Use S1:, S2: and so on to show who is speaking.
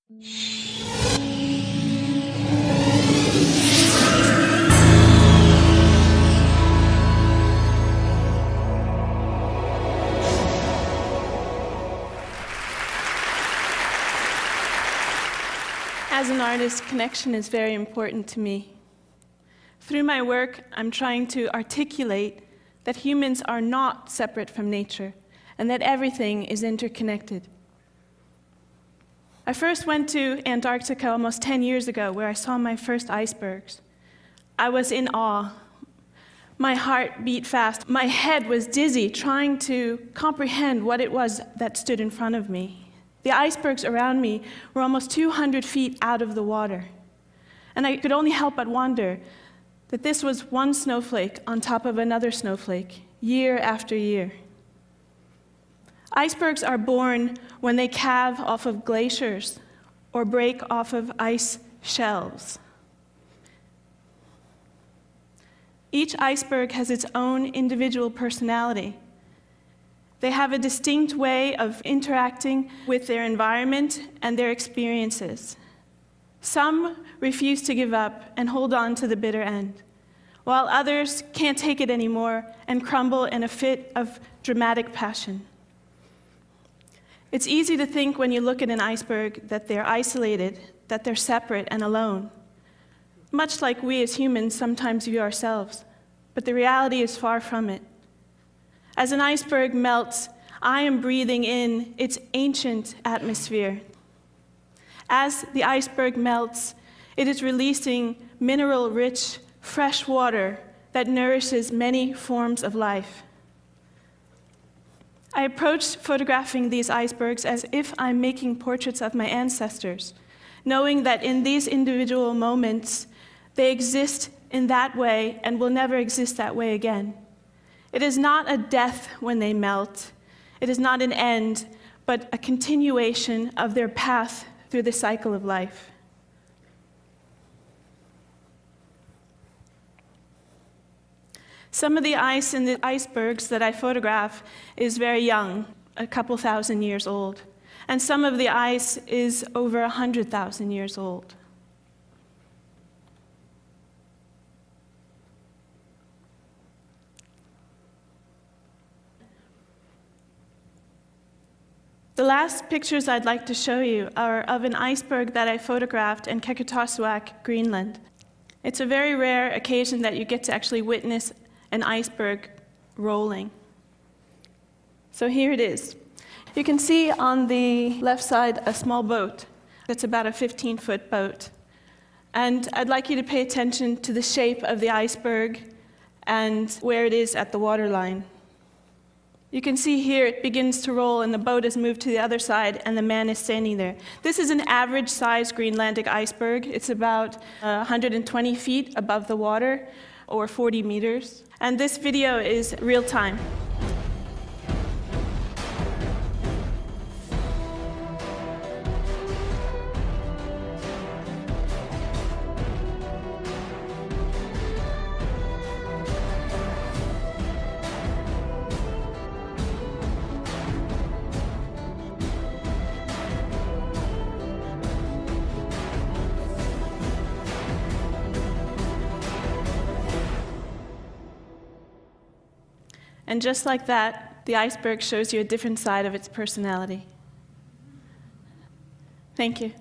S1: As an artist, connection is very important to me. Through my work, I'm trying to articulate that humans are not separate from nature and that everything is interconnected. I first went to Antarctica almost 10 years ago, where I saw my first icebergs. I was in awe. My heart beat fast. My head was dizzy, trying to comprehend what it was that stood in front of me. The icebergs around me were almost 200 feet out of the water. And I could only help but wonder that this was one snowflake on top of another snowflake, year after year. Icebergs are born when they calve off of glaciers or break off of ice shelves. Each iceberg has its own individual personality. They have a distinct way of interacting with their environment and their experiences. Some refuse to give up and hold on to the bitter end, while others can't take it anymore and crumble in a fit of dramatic passion. It's easy to think when you look at an iceberg that they're isolated, that they're separate and alone, much like we as humans sometimes view ourselves, but the reality is far from it. As an iceberg melts, I am breathing in its ancient atmosphere. As the iceberg melts, it is releasing mineral-rich, fresh water that nourishes many forms of life. I approach photographing these icebergs as if I'm making portraits of my ancestors, knowing that in these individual moments, they exist in that way and will never exist that way again. It is not a death when they melt. It is not an end, but a continuation of their path through the cycle of life. Some of the ice in the icebergs that I photograph is very young, a couple thousand years old, and some of the ice is over 100,000 years old. The last pictures I'd like to show you are of an iceberg that I photographed in Qeqertarsuaq, Greenland. It's a very rare occasion that you get to actually witness an iceberg rolling. So here it is. You can see on the left side a small boat. It's about a 15-foot boat. And I'd like you to pay attention to the shape of the iceberg and where it is at the waterline. You can see here it begins to roll and the boat has moved to the other side and the man is standing there. This is an average size Greenlandic iceberg. It's about 120 feet above the water, or 40 meters. And this video is real time. And just like that, the iceberg shows you a different side of its personality. Thank you.